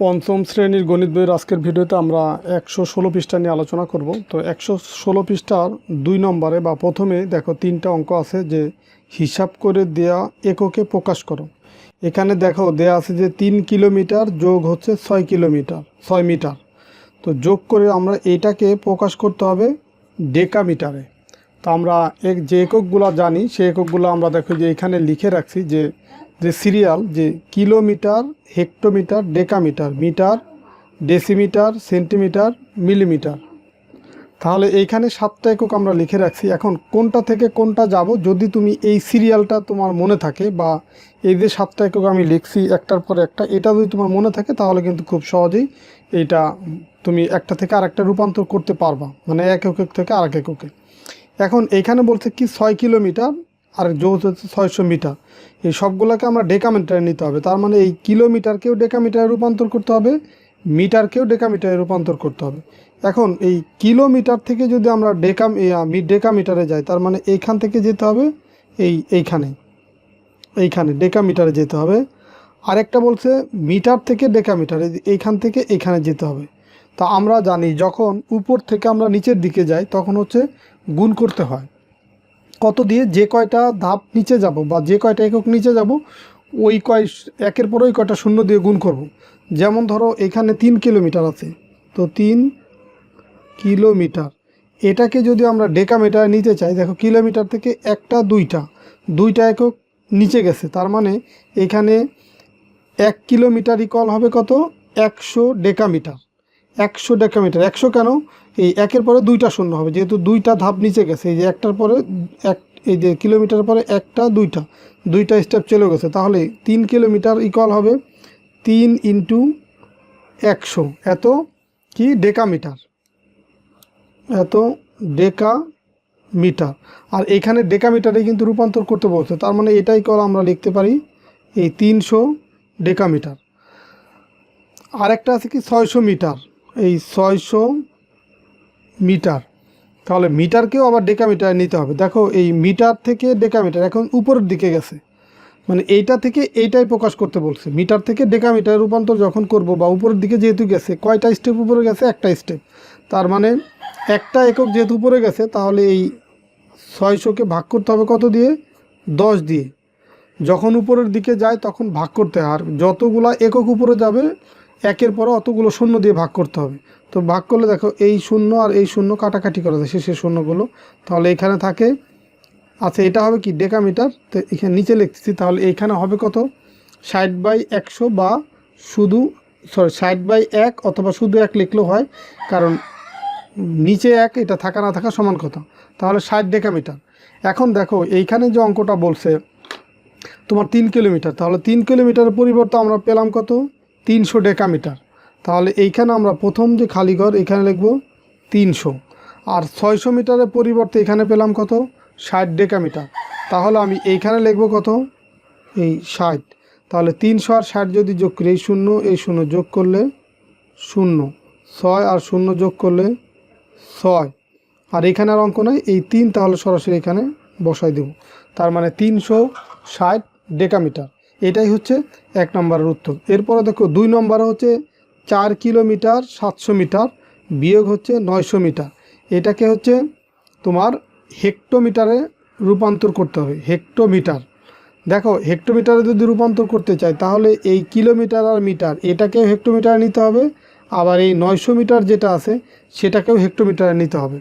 পঞ্চম শ্রেণীর গণিত বইয়ের আজকের ভিডিওতে আমরা 116 পৃষ্ঠা নিয়ে আলোচনা করব। তো 116 পৃষ্ঠার 2 নম্বরে বা প্রথমে দেখো 3টা অঙ্ক আছে যে হিসাব করে দেয়া এককে প্রকাশ করো। এখানে দেখো দেয়া আছে যে 3 কিলোমিটার যোগ হচ্ছে 6 কিলোমিটার 6 মিটার। তো যোগ করে আমরা এটাকে প্রকাশ করতে হবে ডেকামিটারে। তো আমরা যে এককগুলো জানি সেই এককগুলো আমরা দেখো যে এখানে লিখে রাখছি যে সিরিয়াল যে kilometre, hectometre, decametre, metre, decimetre, centimetre, millimetre. তাহলে এইখানে 7টা একক আমরা লিখে রাখছি। এখন কোনটা থেকে কোনটা যাব যদি তুমি এই সিরিয়ালটা তোমার মনে থাকে বা এই যে 7টা একক আমি লিখছি একটার পর একটা, এটা যদি তোমার মনে থাকে তাহলে কিন্তু খুব সহজেই এইটা তুমি একটা থেকে আরেকটা রূপান্তর করতে পারবা, মানে এক একক থেকে আরেক এককে। এখন এইখানে বলছে কি 6 কিলোমিটার আর যোগ হচ্ছে 600 মিটার। এই সবগুলোকে আমরা ডেকামিটারে নিতে হবে। তার মানে এই কিলোমিটারকেও ডেকামিটারে রূপান্তর করতে হবে, মিটারকেও ডেকামিটারে রূপান্তর করতে হবে। এখন এই কিলোমিটার থেকে যদি আমরা ডেকামিটারে যাই, তার মানে এইখান থেকে যেতে হবে এইখানে ডেকামিটারে যেতে হবে। আরেকটা বলছে মিটার থেকে ডেকামিটারে, এইখান থেকে এইখানে যেতে হবে। তা আমরা জানি যখন উপর থেকে আমরা নিচের দিকে যাই তখন হচ্ছে গুণ করতে হয় কত দিয়ে, যে কয়টা ধাপ নিচে যাব বা যে কয়টা একক নিচে যাব ওই একের পর ওই কয়টা শূন্য দিয়ে গুণ করব। যেমন ধরো এখানে 3 কিলোমিটার আছে, তো 3 কিলোমিটার এটাকে যদি আমরা ডেকামিটারে নিতে চাই, দেখো কিলোমিটার থেকে দুইটা একক নিচে গেছে, তার মানে এখানে 1 কিলোমিটার ইকুয়াল হবে কত, 100 ডেকামিটার। 100 ডেকামিটার, 100 কেন, এই একের পরে দুইটা শূন্য হবে, যেহেতু দুইটা ধাপ নিচে গেছে। এই যে একটার পরে এই যে কিলোমিটার পরে দুইটা স্টেপ চলে গেছে, তাহলে 3 কিলোমিটার ইকুয়াল হবে 3 ইন্টু 100, এত কি ডেকামিটার, এত ডেকামিটার। আর এখানে ডেকামিটারে কিন্তু রূপান্তর করতে বলছে, তার মানে এটাই কল আমরা লিখতে পারি এই 300 ডেকামিটার। আরেকটা আছে কি 600 মিটার, এই 600 মিটার। তাহলে মিটারকেও আবার ডেকামিটারে নিতে হবে। দেখো এই মিটার থেকে ডেকামিটার এখন উপরের দিকে গেছে, মানে এইটা থেকে এইটাই প্রকাশ করতে বলছে। মিটার থেকে ডেকামিটার রূপান্তর যখন করব বা উপরের দিকে যেহেতু গেছে, কয়টা স্টেপ উপরে গেছে, একটা স্টেপ। তার মানে একটা একক যেহেতু উপরে গেছে, তাহলে এই 600কে ভাগ করতে হবে কত দিয়ে, 10 দিয়ে। যখন উপরের দিকে যায় তখন ভাগ করতে হয়, আর যতগুলো একক উপরে যাবে একের পরে অতগুলো শূন্য দিয়ে ভাগ করতে হবে। তো ভাগ করলে দেখো এই শূন্য আর এই শূন্য কাটাকাটি করা যায় শেষের শূন্যগুলো, তাহলে এখানে থাকে আচ্ছা এটা হবে কি ডেকামিটার। তো এখানে নিচে লিখতেছি, তাহলে এইখানে হবে কত, 60/100 বা শুধু 60/1 অথবা শুধু 1 লিখলেও হয়, কারণ নিচে 1 এটা থাকা না থাকা সমান কথা। তাহলে 60 ডেকামিটার। এখন দেখো এইখানে যে অঙ্কটা বলছে তোমার 3 কিলোমিটার, তাহলে 3 কিলোমিটারের পরিবর্তে আমরা পেলাম কত, 300 ডেকামিটার। তাহলে এইখানে আমরা প্রথম যে খালি ঘর এখানে লিখব 300, আর 600 মিটারের পরিবর্তে এখানে পেলাম কত, 60 ডেকামিটার। তাহলে আমি এইখানে লিখব কত, এই 60। তাহলে 300 আর 60 যদি যোগ করি, এই শূন্য যোগ করলে 0, 6 আর 0 যোগ করলে 6, আর এখানে আর অঙ্ক নাই, এই 3, তাহলে সরাসরি এখানে বসাই দেব। তার মানে 360 ডেকামিটার। এটাই হচ্ছে 1 নম্বরের উত্তর। এরপরে দেখো 2 নম্বরে হচ্ছে 4 কিলোমিটার 700 মিটার বিয়োগ হচ্ছে 900 মিটার। এটাকে হচ্ছে তোমার হেক্টোমিটারে রূপান্তর করতে হবে, হেক্টোমিটার। দেখো হেক্টোমিটারে যদি রূপান্তর করতে চাই তাহলে এই কিলোমিটার আর মিটার এটাকেও হেক্টোমিটারে নিতে হবে, আবার এই 900 মিটার যেটা আছে সেটাকেও হেক্টোমিটারে নিতে হবে।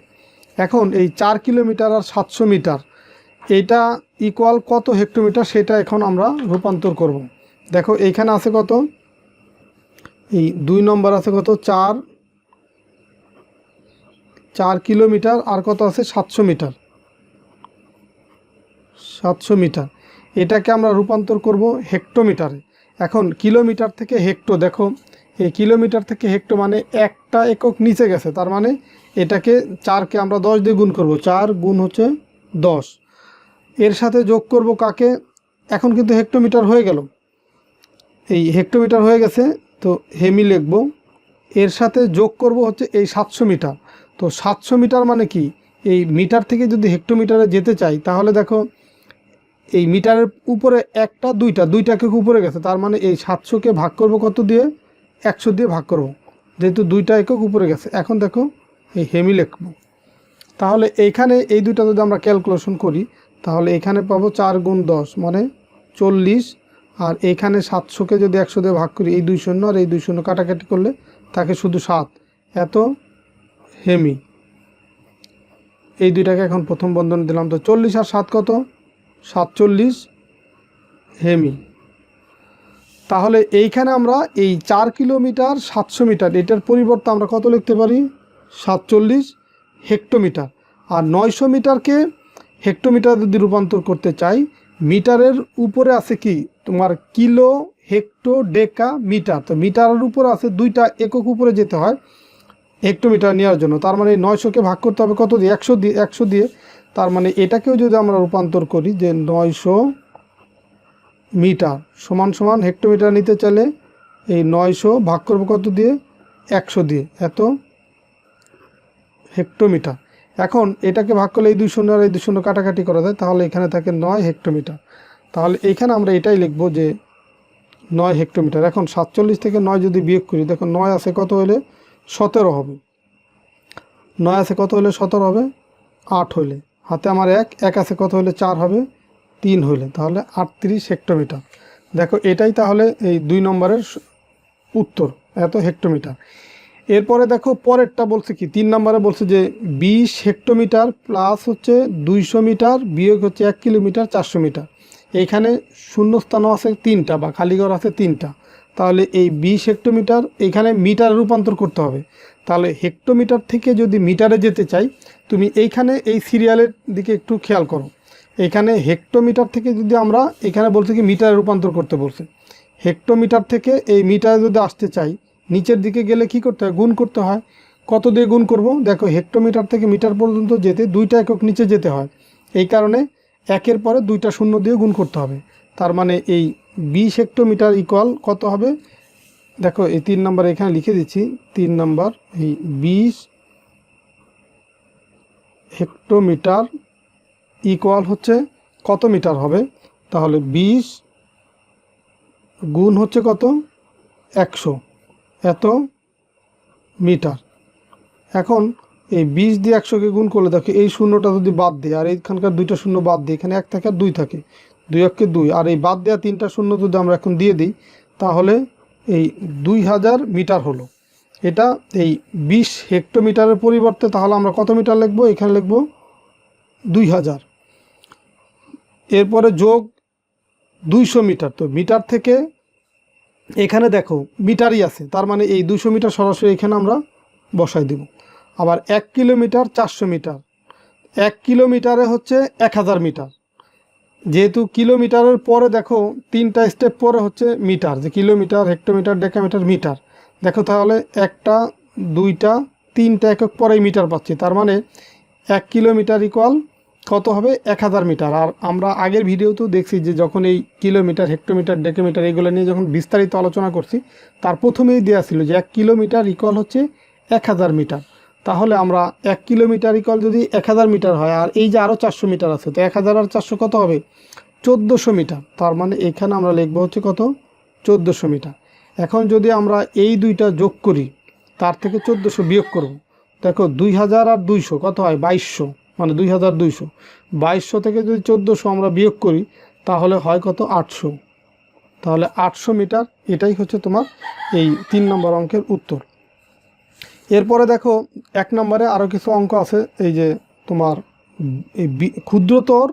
এখন এই 4 কিলোমিটার আর 700 মিটার এটা ইকুয়াল কত হেক্টোমিটার, সেটা এখন আমরা রূপান্তর করব। দেখো এইখানে আছে কত, এই 2 নম্বর আছে কত, 4 কিলোমিটার আর কত আছে 700 মিটার, 700 মিটার। এটাকে আমরা রূপান্তর করব হেক্টোমিটারে। এখন কিলোমিটার থেকে হেক্টো, দেখো এই কিলোমিটার থেকে হেক্টো মানে একটা একক নিচে গেছে, তার মানে এটাকে 4কে আমরা 10 দিয়ে গুণ করব, 4 গুণ হচ্ছে 10। এর সাথে যোগ করব কাকে, এখন কিন্তু হেক্টোমিটার হয়ে গেল, এই হেক্টোমিটার হয়ে গেছে, তো হেমি লিখব। এর সাথে যোগ করব হচ্ছে এই 700 মিটার। তো 700 মিটার মানে কি, এই মিটার থেকে যদি হেক্টোমিটারে যেতে চাই তাহলে দেখো এই মিটারের উপরে দুইটাকে উপরে গেছে, তার মানে এই 700কে ভাগ করব কত দিয়ে, 100 দিয়ে ভাগ করব, যেহেতু 2টা একক উপরে গেছে। এখন দেখো এই হেমি লিখব, তাহলে এইখানে এই দুইটা যদি আমরা ক্যালকুলেশন করি তাহলে এখানে পাবো 4 গুণ 10 মানে 40, আর এইখানে 700কে যদি 100 দিয়ে ভাগ করি, এই 2 শূন্য আর এই 2 শূন্য কাটাকাটি করলে থাকে শুধু 7, এত হেমি। এই দুইটাকে এখন প্রথম বন্ধনী দিলাম, তো 40 আর 7 কত, 47 হেমি। তাহলে এইখানে আমরা এই 4 কিলোমিটার 700 মিটার এটার পরিবর্তে আমরা কত লিখতে পারি, 47 হেক্টোমিটার। আর 900 মিটারকে হেক্টোমিটার যদি রূপান্তর করতে চাই, মিটারের উপরে আছে কি তোমার কিলো, হেক্টো, ডেকা, মিটার। তো মিটারের উপরে আছে 2টা একক উপরে যেতে হয় হেক্টোমিটার নেওয়ার জন্য। তার মানে 900কে ভাগ করতে হবে কত দিয়ে, 100 দিয়ে। তার মানে এটাকেও যদি আমরা রূপান্তর করি যে 900 মিটার সমান সমান হেক্টোমিটার নিতে চাইলে এই 900 ভাগ করব কত দিয়ে, 100 দিয়ে, এত হেক্টোমিটার। এখন এটাকে ভাগ করলে এই 2 শূন্য আর এই 2 শূন্য কাটাকাটি করা যায়, তাহলে এখানে থাকে 9 হেক্টোমিটার। তাহলে এইখানে আমরা এটাই লিখব যে 9 হেক্টোমিটার। এখন 47 থেকে 9 যদি বিয়োগ করি, দেখো 9 আছে কত হলে 17 হবে, 9 আছে কত হলে 17 হবে, 8 হইলে, হাতে আমার 1 আছে কত হলে 4 হবে, 3 হইলে, তাহলে 38 হেক্টোমিটার। দেখো এটাই তাহলে এই 2 নম্বরের উত্তর, এত হেক্টোমিটার। এরপরে দেখো পরেরটা বলছে কি, 3 নম্বরে বলছে যে 20 হেক্টোমিটার প্লাস হচ্ছে 200 মিটার বিয়োগ হচ্ছে 1 কিলোমিটার 400 মিটার। এইখানে শূন্যস্থানও আছে 3টা বা খালিঘর আছে 3টা। তাহলে এই 20 হেক্টোমিটার এইখানে মিটারে রূপান্তর করতে হবে। তাহলে হেক্টোমিটার থেকে যদি মিটারে যেতে চাই, তুমি এইখানে এই সিরিয়ালের দিকে একটু খেয়াল করো। এখানে হেক্টোমিটার থেকে যদি আমরা, এখানে বলছে কি মিটারে রূপান্তর করতে বলছে, হেক্টোমিটার থেকে এই মিটারে যদি আসতে চাই, নিচের দিকে গেলে কি করতে হয়, গুণ করতে হয়। কত দিয়ে গুণ করব, দেখো হেক্টোমিটার থেকে মিটার পর্যন্ত যেতে 2টা একক নিচে যেতে হয়, এই কারণে 1-এর পরে 2টা শূন্য দিয়ে গুণ করতে হবে। তার মানে এই 20 হেক্টোমিটার ইকুয়াল কত হবে, দেখো এই 3 নম্বর এখানে লিখে দিচ্ছি, 3 নম্বর এই 20 হেক্টোমিটার ইকুয়াল হচ্ছে কত মিটার হবে, তাহলে 20 গুণ হচ্ছে কত, 100, এত মিটার। এখন এই 20 দিয়ে 100কে গুণ করলে দেখো এই শূন্যটা যদি বাদ দিই আর এইখানকার 2টা শূন্য বাদ দিই, এখানে 1 থাকে আর 2 থাকে, 2 1-কে 2, আর এই বাদ দেওয়া 3টা শূন্য যদি আমরা এখন দিয়ে দিই তাহলে এই 2000 মিটার হলো। এটা এই 20 হেক্টোমিটারের পরিবর্তে তাহলে আমরা কত মিটার লিখবো, এখানে লিখবো 2000। এরপরে যোগ 200 মিটার, তো মিটার থেকে এখানে দেখো মিটারই আছে, তার মানে এই 200 মিটার সরাসরি এখানে আমরা বসাই দেব। আবার 1 কিলোমিটার 400 মিটার, 1 কিলোমিটারে হচ্ছে 1000 মিটার। যেহেতু কিলোমিটারের পরে দেখো 3টা স্টেপ পরে হচ্ছে মিটার, যে কিলোমিটার, হেক্টোমিটার, ডেকামিটার, মিটার। দেখো তাহলে 1টা 2টা 3টা একক পরেই মিটার পাচ্ছি, তার মানে 1 কিলোমিটার ইকুয়াল কত হবে, 1000 মিটার। আর আমরা আগের ভিডিওতেও দেখছি যে যখন এই কিলোমিটার, হেক্টোমিটার, ডেকামিটার এগুলো নিয়ে যখন বিস্তারিত আলোচনা করছি, তার প্রথমেই দেওয়া ছিল যে 1 কিলোমিটার ইকুয়াল হচ্ছে 1000 মিটার। তাহলে আমরা 1 কিলোমিটার ইকুয়াল যদি 1000 মিটার হয়, আর এই যে আরও 400 মিটার আছে, তো 1000 আর 400 কত হবে, 1400 মিটার। তার মানে এখানে আমরা লিখবো হচ্ছে কত, 1400 মিটার। এখন যদি আমরা এই দুইটা যোগ করি, তার থেকে 1400 বিয়োগ করব, দেখো 2000 আর 200 কত হয়, 2200, মানে 2200। 2200 থেকে যদি 1400 আমরা বিয়োগ করি তাহলে হয় কত, 800। তাহলে 800 মিটার, এটাই হচ্ছে তোমার এই 3 নম্বর অঙ্কের উত্তর। এরপরে দেখো 1 নম্বরে আরও কিছু অঙ্ক আছে, এই যে তোমার এই ক্ষুদ্রতর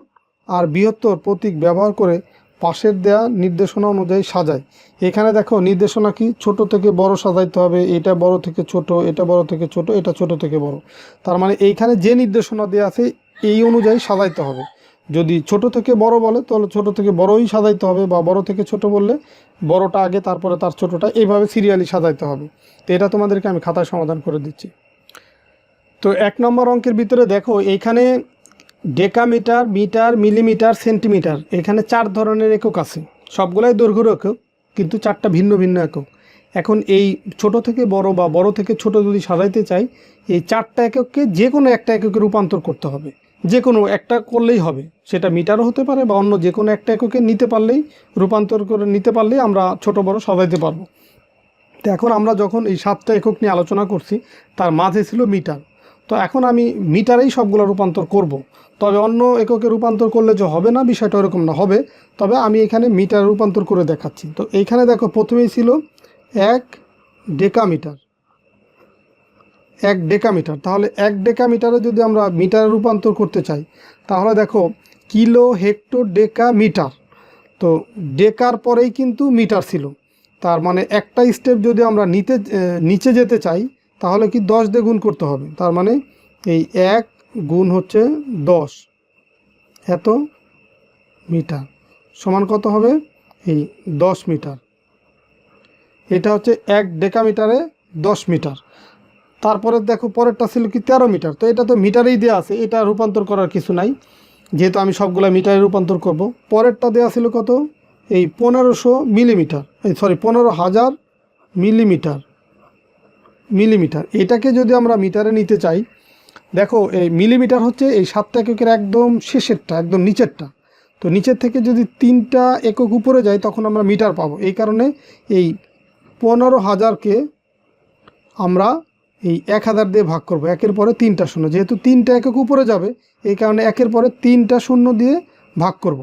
আর বৃহত্তর প্রতীক ব্যবহার করে পাশের দেয়া নির্দেশনা অনুযায়ী সাজায়। এখানে দেখো নির্দেশনা কি, ছোট থেকে বড় সাজাইতে হবে, এটা বড় থেকে ছোট, এটা বড় থেকে ছোট, এটা ছোট থেকে বড়। তার মানে এইখানে যে নির্দেশনা দেওয়া আছে এই অনুযায়ী সাজাইতে হবে। যদি ছোট থেকে বড় বলে তাহলে ছোট থেকে বড়ই সাজাইতে হবে, বা বড় থেকে ছোট বললে বড়টা আগে তারপরে তার ছোটটা, এইভাবে সিরিয়ালি সাজাইতে হবে। তো এটা তোমাদেরকে আমি খাতায় সমাধান করে দিচ্ছি। তো 1 নম্বর অঙ্কের ভিতরে দেখো এইখানে ডেকামিটার, মিটার, মিলিমিটার, সেন্টিমিটার, এখানে 4 ধরনের একক আছে, সবগুলাই দৈর্ঘ্যের একক, কিন্তু 4টা ভিন্ন ভিন্ন একক। এখন এই ছোট থেকে বড় বা বড় থেকে ছোট যদি সাজাইতে চাই, এই 4টা একককে যে কোনো একটা এককে রূপান্তর করতে হবে, যে কোনো একটা করলেই হবে, সেটা মিটারও হতে পারে বা অন্য যে কোনো একটা এককে নিতে পারলেই, রূপান্তর করে নিতে পারলেই আমরা ছোট বড় সাজাইতে পারবো। তো এখন আমরা যখন এই 7টা একক নিয়ে আলোচনা করছি তার মাঝে ছিল মিটার। তো এখন আমি মিটারেই সবগুলো রূপান্তর করব। তবে অন্য এককে রূপান্তর করলে যে হবে না, বিষয়টা ওরকম না, হবে। তবে আমি এখানে মিটার রূপান্তর করে দেখাচ্ছি। তো এইখানে দেখো প্রথমেই ছিল 1 ডেকামিটার, 1 ডেকামিটার। তাহলে 1 ডেকামিটারে যদি আমরা মিটারে রূপান্তর করতে চাই তাহলে দেখো কিলো, হেক্টর, ডেকা, মিটার। তো ডেকার পরেই কিন্তু মিটার ছিল। তার মানে একটা স্টেপ যদি আমরা নিচে যেতে চাই তাহলে কি 10 দিয়ে গুণ করতে হবে। তার মানে এই 1 গুণ হচ্ছে 10, এত মিটার সমান কত হবে, এই 10 মিটার। এটা হচ্ছে 1 ডেকামিটারে 10 মিটার। তারপরে দেখো পরেরটা ছিল কি 13 মিটার। তো এটা তো মিটারেই দেওয়া আছে, এটা রূপান্তর করার কিছু নাই, যেহেতু আমি সবগুলো মিটারে রূপান্তর করব। পরেরটা দেওয়া ছিল কত, এই 1500 মিলিমিটার, 15,000 মিলিমিটার। এটাকে যদি আমরা মিটারে নিতে চাই, দেখো এই মিলিমিটার হচ্ছে এই 7টা এককের একদম শেষেরটা, একদম নিচেরটা। তো নিচের থেকে যদি 3টা একক উপরে যায় তখন আমরা মিটার পাবো। এই কারণে এই 15,000কে আমরা এই 1000 দিয়ে ভাগ করব। একের পরে 3টা শূন্য, যেহেতু 3টা একক উপরে যাবে এই কারণে একের পরে 3টা শূন্য দিয়ে ভাগ করব।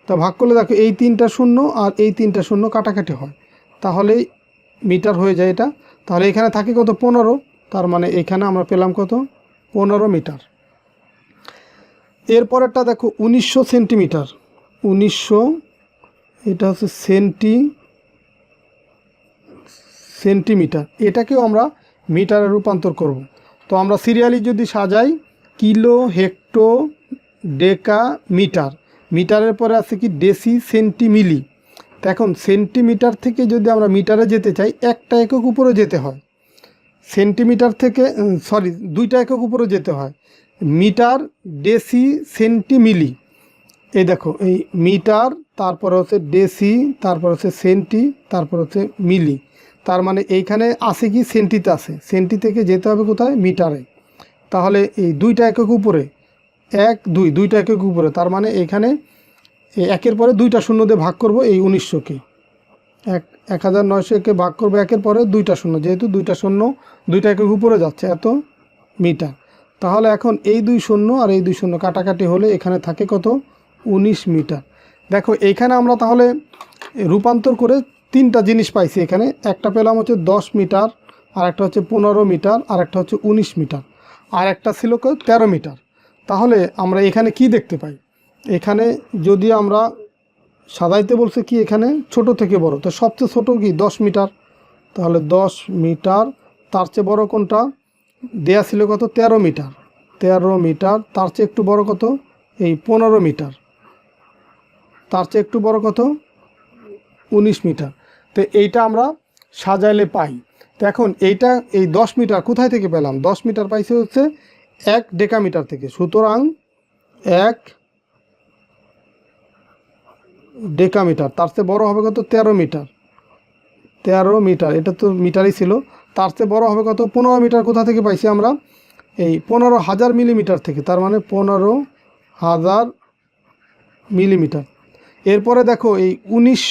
তা ভাগ করলে দেখো এই 3টা শূন্য আর এই 3টা শূন্য কাটাকাটি হয়, তাহলেই মিটার হয়ে যায় এটা। তাহলে এখানে থাকে কত, 15। তার মানে এখানে আমরা পেলাম কত, 15 মিটার। এরপরেরটা দেখো 1900 সেন্টিমিটার, 1900, এটা হচ্ছে সেন্টিমিটার। এটাকেও আমরা মিটারে রূপান্তর করব। তো আমরা সিরিয়ালি যদি সাজাই, কিলো, হেক্টর, ডেকা, মিটার। মিটারের পরে আছে কি ডেসি, সেন্টি, মিলি। তো এখন সেন্টিমিটার থেকে যদি আমরা মিটারে যেতে চাই একটা একক উপরে যেতে হয়। সেন্টিমিটার থেকে 2টা একক উপরে যেতে হয়, মিটার, ডেসি, সেন্টি, মিলি। এই দেখো এই মিটার, তারপরে হচ্ছে ডেসি, তারপর হচ্ছে সেন্টি, তারপর হচ্ছে মিলি। তার মানে এইখানে আছে কি সেন্টিতে আছে, সেন্টি থেকে যেতে হবে কোথায়, মিটারে। তাহলে এই 2টা একক উপরে, 1 2, 2টা একক উপরে। তার মানে এখানে এই একের পরে 2টা শূন্য দিয়ে ভাগ করব এই 1900কে, 1900কে ভাগ করবো একের পরে 2টা শূন্য, যেহেতু 2টা শূন্য 2টা একক উপরে যাচ্ছে, এত মিটার। তাহলে এখন এই 2 শূন্য আর এই 2 শূন্য কাটাকাটি হলে এখানে থাকে কত, 19 মিটার। দেখো এইখানে আমরা তাহলে রূপান্তর করে 3টা জিনিস পাইছি। এখানে একটা পেলাম হচ্ছে 10 মিটার, আর একটা হচ্ছে 15 মিটার, আর একটা হচ্ছে 19 মিটার, আর একটা ছিল 13 মিটার। তাহলে আমরা এখানে কি দেখতে পাই, এখানে যদি আমরা সাজাইতে বলছে কি এখানে ছোট থেকে বড়, তো সবচেয়ে ছোট কি 10 মিটার। তাহলে 10 মিটার। তার চেয়ে বড় কোনটা, দেয়া ছিল কত, 13 মিটার, 13 মিটার। তার চেয়ে একটু বড় কত, এই 15 মিটার। তার চেয়ে একটু বড় কত, 19 মিটার। তো এইটা আমরা সাজাইলে পাই। তো এখন এইটা এই 10 মিটার কোথায় থেকে পেলাম, 10 মিটার পাইছে হচ্ছে 1 ডেকামিটার থেকে। সুতরাং 1 ডেকামিটার। তার চেয়ে বড় হবে কত, 13 মিটার, 13 মিটার। এটা তো মিটারই ছিল। তার চেয়ে বড় হবে কত, 15 মিটার। কোথা থেকে পাইছি আমরা, এই 15,000 মিলিমিটার থেকে। তার মানে 15,000 মিলিমিটার। এরপরে দেখো এই 19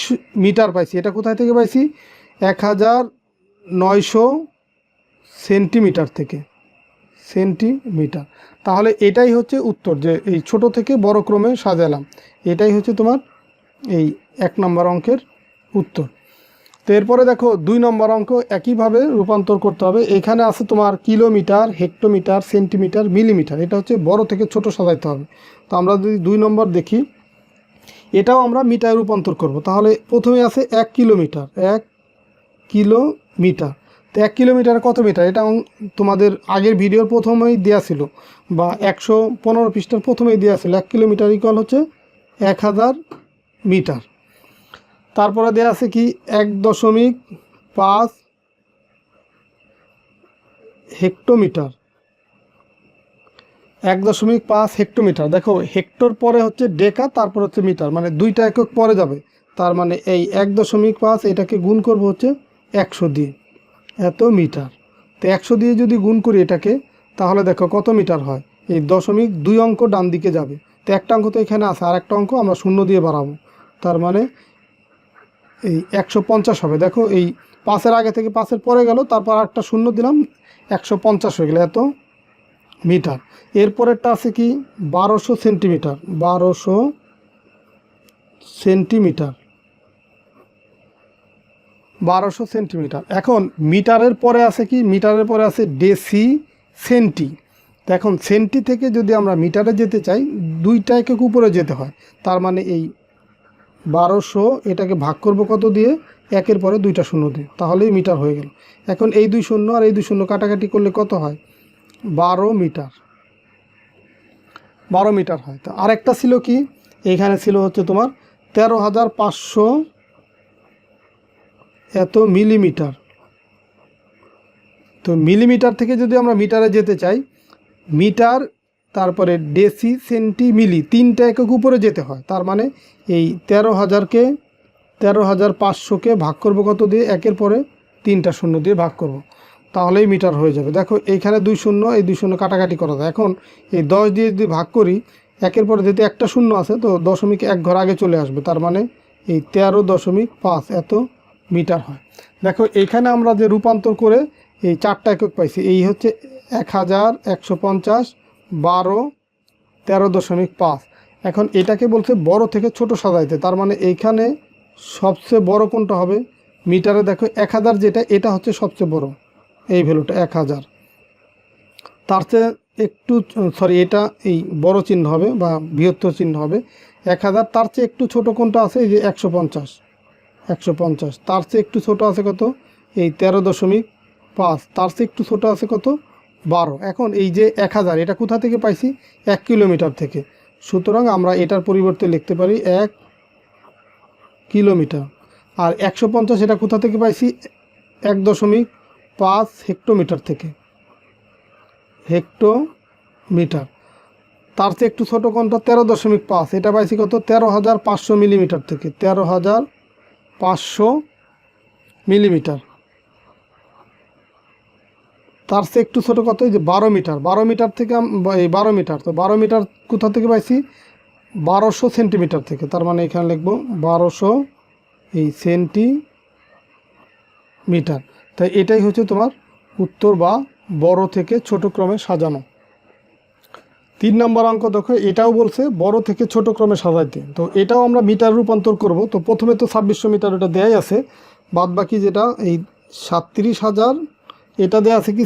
মিটার পাইছি, এটা কোথায় থেকে পাইছি, 1900 সেন্টিমিটার থেকে, সেন্টিমিটার। তাহলে এটাই হচ্ছে উত্তর, যে এই ছোট থেকে বড় ক্রমে সাজালাম। এটাই হচ্ছে তোমার এই 1 নম্বর অঙ্কের উত্তর। তো এরপরে দেখো 2 নম্বর অঙ্ক একইভাবে রূপান্তর করতে হবে। এখানে আছে তোমার কিলোমিটার, হেক্টোমিটার, সেন্টিমিটার, মিলিমিটার। এটা হচ্ছে বড় থেকে ছোট সাজাইতে হবে। তো আমরা যদি 2 নম্বর দেখি, এটাও আমরা মিটারে রূপান্তর করব। তাহলে প্রথমে আছে 1 কিলোমিটার, 1 কিলোমিটার। তো 1 কিলোমিটার কত মিটার, এটা তোমাদের আগের ভিডিওর প্রথমেই দেওয়া ছিল, বা 115 পৃষ্ঠার প্রথমেই দেওয়া ছিল। 1 কিলোমিটার ইকুয়াল হচ্ছে 1000 মিটার। তারপরে দেওয়া আছে কি 1.5 হেক্টোমিটার, 1.5 হেক্টোমিটার। দেখো হেক্টর পরে হচ্ছে ডেকা, তারপর হচ্ছে মিটার, মানে 2টা একক পরে যাবে। তার মানে এই 1.5 এটাকে গুণ করব হচ্ছে 100 দিয়ে, এত মিটার। তো 100 দিয়ে যদি গুণ করি এটাকে, তাহলে দেখো কত মিটার হয়, এই 0.2 অঙ্ক ডান দিকে যাবে। তো একটা অঙ্ক তো এখানে আছে, আর একটা অঙ্ক আমরা শূন্য দিয়ে বাড়াবো। তার মানে এই 150 হবে। দেখো এই 5-এর আগে থেকে 5-এর পরে গেল, তারপর একটা শূন্য দিলাম, 150 হয়ে গেল এত মিটার। এরপরেরটা আছে কি 1200 সেন্টিমিটার, 1200 সেন্টিমিটার, 1200 সেন্টিমিটার। এখন মিটারের পরে আছে কি, মিটারের পরে আছে ডেসি সেন্টি। তো এখন সেন্টি থেকে যদি আমরা মিটারে যেতে চাই, 2টা একক উপরে যেতে হয়। তার মানে এই 1200 এটাকে ভাগ করব কত দিয়ে, 1-এর পরে 2টা শূন্য দিয়ে, তাহলেই মিটার হয়ে গেল। এখন এই 2 শূন্য আর এই 2 শূন্য কাটাকাটি করলে কত হয়, 12 মিটার, 12 মিটার হয়। তো আরেকটা ছিল কি, এইখানে ছিল হচ্ছে তোমার 13,500 এত মিলিমিটার। তো মিলিমিটার থেকে যদি আমরা মিটারে যেতে চাই, মিটার তারপরে ডেসি সেন্টি মিলি 3টা একক উপরে যেতে হয়। তার মানে এই 13,500কে ভাগ করব কত দিয়ে, 1-এর পরে 3টা শূন্য দিয়ে ভাগ করব, তাহলেই মিটার হয়ে যাবে। দেখো এইখানে 2 শূন্য, এই 2 শূন্য কাটাকাটি করা যায়। এখন এই 10 দিয়ে যদি ভাগ করি, 1-এর পরে যেহেতু একটা শূন্য আছে, তো 1 ঘর আগে চলে আসবে, তার মানে এই 13.5 এত মিটার হয়। দেখো এইখানে আমরা যে রূপান্তর করে এই 4টা একক পাইছি, এই হচ্ছে 1150, 12, 13.5। এখন এটাকে বলছে বড় থেকে ছোট সাজাইতে। তার মানে এইখানে সবচেয়ে বড় কোনটা হবে, মিটারে দেখো 1000 যেটা, এটা হচ্ছে সবচেয়ে বড়, এই ভ্যালুটা 1000। তার চেয়ে একটু এটা এই বড় চিহ্ন হবে বা বৃহত্তর চিহ্ন হবে 1000। তার চেয়ে একটু ছোট কোনটা আছে, এই যে 150, 150। তার চেয়ে একটু ছোট আছে কত, এই 13.5। তার চেয়ে একটু ছোট আছে কত, 12। এখন এই যে 1000 এটা কোথা থেকে পাইছি, 1 কিলোমিটার থেকে। সুতরাং আমরা এটার পরিবর্তে লিখতে পারি 1 কিলোমিটার। আর 150 এটা কোথা থেকে পাইছি, 1.5 হেক্টোমিটার থেকে, হেক্টোমিটার। তার চেয়ে একটু ছোটো কোনটা, 13.5, এটা পাইছি কত, 13,500 মিলিমিটার থেকে, 13,500 মিলিমিটার। তার চেয়ে একটু ছোটো কত, এই যে 12 মিটার, 12 মিটার থেকে এই 12 মিটার। তো 12 মিটার কোথা থেকে পাইছি, 1200 সেন্টিমিটার থেকে। তার মানে এখানে লিখব 1200 এই সেন্টিমিটার। তাই এটাই হচ্ছে তোমার উত্তর, বা বড় থেকে ছোট ক্রমে সাজানো। 3 নম্বর অঙ্ক দেখো, এটাও বলছে বড় থেকে ছোট ক্রমে সাজাইতে। তো এটাও আমরা মিটার রূপান্তর করব। তো প্রথমে তো 2600 মিটার এটা দেয়াই আছে, বাদ বাকি যেটা এই 37,000 এটা দেয়া আছে কি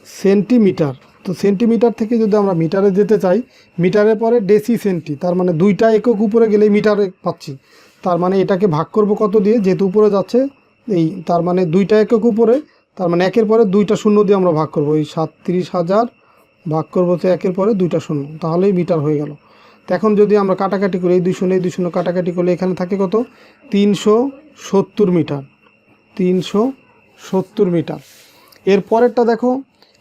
সেন্টিমিটার। তো সেন্টিমিটার থেকে যদি আমরা মিটারে যেতে চাই, মিটারের পরে ডেসি সেন্টি, তার মানে 2টা একক উপরে গেলেই মিটারে পাচ্ছি। তার মানে এটাকে ভাগ করব কত দিয়ে, যেহেতু উপরে যাচ্ছে এই, তার মানে 2টা একক উপরে, তার মানে 1-এর পরে 2টা শূন্য দিয়ে আমরা ভাগ করব। এই 37,000 ভাগ করবো তো 1-এর পরে 2টা শূন্য, তাহলেই মিটার হয়ে গেল। তো এখন যদি আমরা কাটাকাটি করি, এই 2 শূন্য এই 2 শূন্য কাটাকাটি করলে এখানে থাকে কত, 370 মিটার, 370 মিটার। এরপরেরটা দেখো,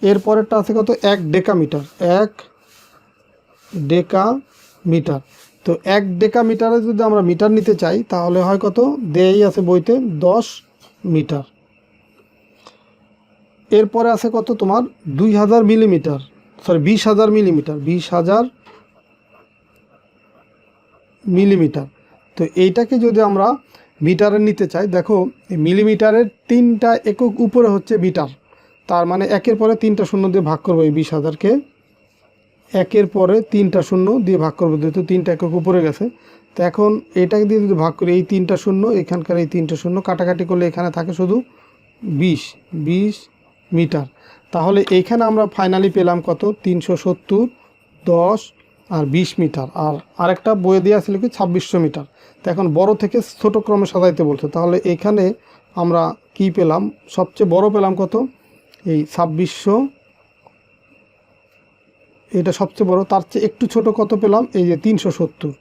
এরপরেরটা আছে কত, 1 ডেকামিটার, 1 ডেকামিটার। তো 1 ডেকামিটারে যদি আমরা মিটার নিতে চাই, তাহলে হয় কত, দেয়াই আছে বইতে 10 মিটার। এরপরে আছে কত তোমার, 2000 মিলিমিটার, 20,000 মিলিমিটার, 20,000 মিলিমিটার। তো এইটাকে যদি আমরা মিটারে নিতে চাই, দেখো মিলিমিটারের 3টা একক উপরে হচ্ছে মিটার। তার মানে 1-এর পরে 3টা শূন্য দিয়ে ভাগ করবো এই 20,000-কে, 1-এর পরে 3টা শূন্য দিয়ে ভাগ করবো, যেহেতু 3টা একক উপরে গেছে। তো এখন এটাকে দিয়ে যদি ভাগ করি, এই 3টা শূন্য, এখানকার এই 3টা শূন্য কাটাকাটি করলে এখানে থাকে শুধু 20 মিটার। তাহলে এইখানে আমরা ফাইনালি পেলাম কত, 370, 10 আর 20 মিটার। আর আরেকটা বইয়ে দেওয়া ছিল কি 2600 মিটার। তো এখন বড় থেকে ছোট ক্রমে সাজাইতে বলছে। তাহলে এখানে আমরা কি পেলাম, সবচেয়ে বড় পেলাম কত, এই 2600, এটা সবচেয়ে বড়। তার চেয়ে একটু ছোট কত পেলাম, এই যে 370।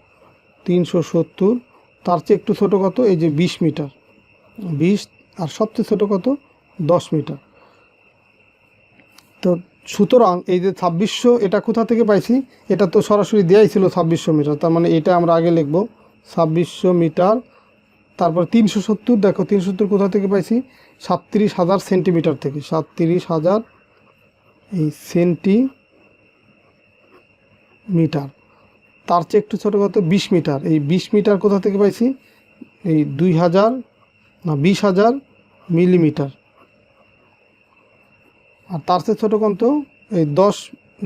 তার চেয়ে একটু ছোট কত, এই যে 20 মিটার, 20। আর সবচেয়ে ছোট কত, 10 মিটার। তো সুতরাং এই যে 2600 এটা কোথা থেকে পাইছি, এটা তো সরাসরি দেয়াই ছিল 2600 মিটার। তার মানে এটা আমরা আগে লিখব 2600 মিটার। তারপর 370, দেখো 370 কোথা থেকে পাইছি, 37,000 সেন্টিমিটার থেকে, 37,000 এই সেন্টিমিটার। তার চেয়ে একটু ছোটো কত, 20 মিটার। এই 20 মিটার কোথা থেকে পাইছি, এই 20,000 মিলিমিটার। আর তার চেয়ে ছোটো কত, এই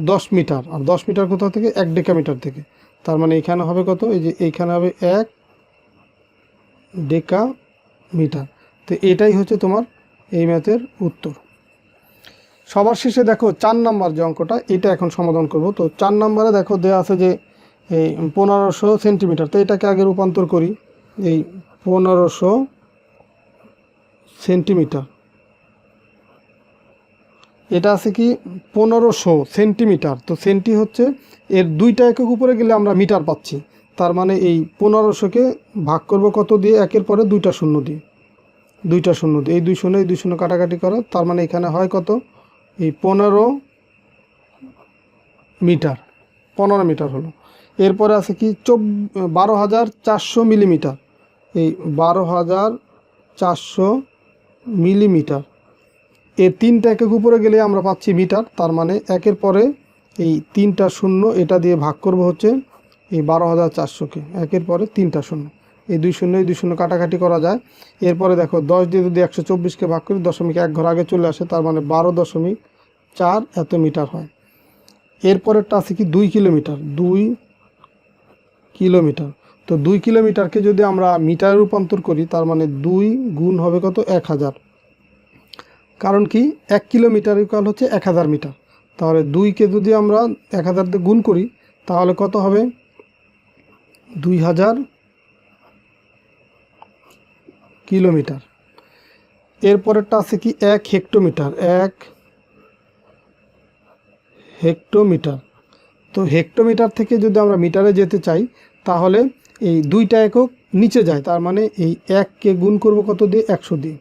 10 মিটার। আর 10 মিটার কোথাও থেকে, 1 ডেকামিটার থেকে। তার মানে এখানে হবে কত, এই যে এইখানে হবে 1 ডেকামিটার। তো এটাই হচ্ছে তোমার এই ম্যাথের উত্তর। সবার শেষে দেখো 4 নাম্বার যে অঙ্কটা, এটা এখন সমাধান করব। তো 4 নাম্বারে দেখো দেওয়া আছে যে এই 1500 সেন্টিমিটার। তো এটাকে আগে রূপান্তর করি। এই 1500 সেন্টিমিটার, এটা আছে কি 1500 সেন্টিমিটার। তো সেন্টি হচ্ছে এর 2টা একক উপরে গেলে আমরা মিটার পাচ্ছি। তার মানে এই 1500কে ভাগ করব কত দিয়ে, একের পরে 2টা শূন্য দিয়ে, 2টা শূন্য দিয়ে, এই 2 শূন্য এই 2 শূন্য কাটাকাটি করো। তার মানে এখানে হয় কত, এই 15 মিটার, 15 মিটার হলো। এরপরে আছে কি 12,400 মিলিমিটার। এই 12,400 মিলিমিটার এর 3টা একক উপরে গেলে আমরা পাচ্ছি মিটার। তার মানে একের পরে এই 3টা শূন্য এটা দিয়ে ভাগ করব হচ্ছে এই 12,400কে, একের পরে 3টা শূন্য, এই 2 শূন্য এই 2 শূন্য কাটাকাটি করা যায়। এরপরে দেখো 10 দিয়ে যদি 124কে ভাগ করি, 0.1 ঘর আগে চলে আসে। তার মানে 12.4 এত মিটার হয়। এরপরেরটা আছে কি 2 কিলোমিটার, 2 কিলোমিটার। তো 2 কিলোমিটারকে যদি আমরা মিটারে রূপান্তর করি, তার মানে 2 গুণ হবে কত, 1000। কারণ কি 1 কিলোমিটার ইকুয়াল হচ্ছে 1000 মিটার। তাহলে 2কে যদি আমরা 1000 দিয়ে গুণ করি, তাহলে কত হবে, 2000 কিলোমিটার। এরপরেরটা আছে কি 1 হেক্টোমিটার, 1 হেক্টোমিটার। তো হেক্টোমিটার থেকে যদি আমরা মিটারে যেতে চাই, তাহলে এই 2টা একক নিচে যায়। তার মানে এই 1কে গুণ করব কত দিয়ে, 100 দিয়ে।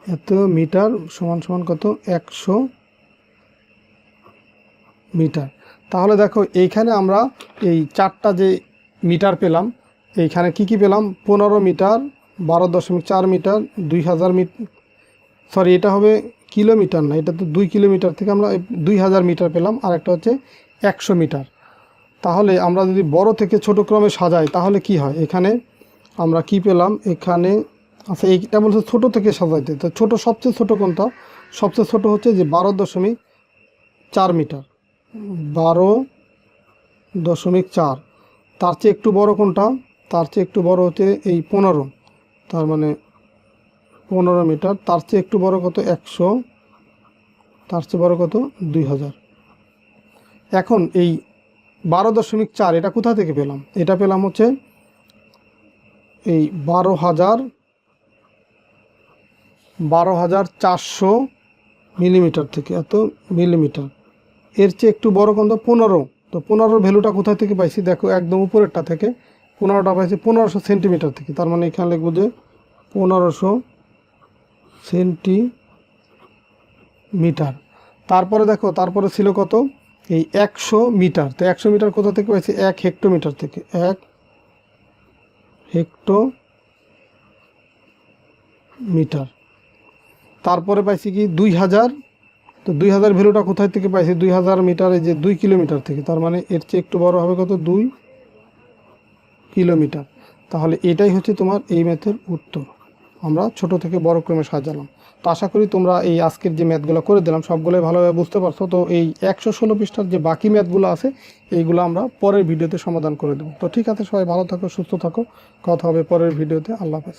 এত মিটার সমান সমান কত, 100 মিটার। তাহলে দেখো এইখানে আমরা এই 4টা যে মিটার পেলাম, এইখানে কি পেলাম, 15 মিটার, 12.4 মিটার, 2000 মিটার, সরি এটা হবে কিলোমিটার না, এটা তো 2 কিলোমিটার থেকে আমরা 2000 মিটার পেলাম। আর একটা হচ্ছে 100 মিটার। তাহলে আমরা যদি বড় থেকে ছোট ক্রমে সাজাই, তাহলে কি হয়, এখানে আমরা কি পেলাম, এখানে আচ্ছা এইটা বলছে ছোট থেকে সাজাইতে। তো ছোট, সবচেয়ে ছোট কোনটা, সবচেয়ে ছোট হচ্ছে যে 12.4 মিটার, 12.4। তার চেয়ে একটু বড় কোনটা, তার চেয়ে একটু বড় হচ্ছে এই 15। তার মানে 15 মিটার। তার চেয়ে একটু বড় কত, 100। তার চেয়ে বড় কত, 2000। এখন এই 12.4 এটা কোথা থেকে পেলাম, এটা পেলাম হচ্ছে এই 12,400 মিলিমিটার থেকে, এত মিলিমিটার। এর চেয়ে একটু বড় কোনটা, 15। তো 15 ভ্যালুটা কোথা থেকে পাইছি, দেখো একদম উপরেরটা থেকে 15টা পাইছি 1500 সেন্টিমিটার থেকে। তার মানে এখানে লিখবো যে 1500 সেন্টিমিটার। তারপরে দেখো, তারপরে ছিল কত, এই 100 মিটার। তো 100 মিটার কোথা থেকে পাইছি, 1 হেক্টোমিটার থেকে, 1 হেক্টোমিটার। তারপরে পাইছি কি 2000। তো 2000 ভ্যালুটা কোথায় থেকে পাইছি, 2000 মিটারে যে 2 কিলোমিটার থেকে। তার মানে এর চেয়ে একটু বড় হবে কত, 2 কিলোমিটার। তাহলে এটাই হচ্ছে তোমার এই ম্যাথের উত্তর। আমরা ছোট থেকে বড় ক্রমে সাজালাম। তো আশা করি তোমরা এই আজকের যে ম্যাথগুলো করে দিলাম সবগুলোই ভালোভাবে বুঝতে পারছো। তো এই 116 পৃষ্ঠার যে বাকি ম্যাথগুলো আছে, এইগুলো আমরা পরের ভিডিওতে সমাধান করে দেবো। তো ঠিক আছে, সবাই ভালো থাকো, সুস্থ থাকো, কথা হবে পরের ভিডিওতে। আল্লাহ হাফেজ।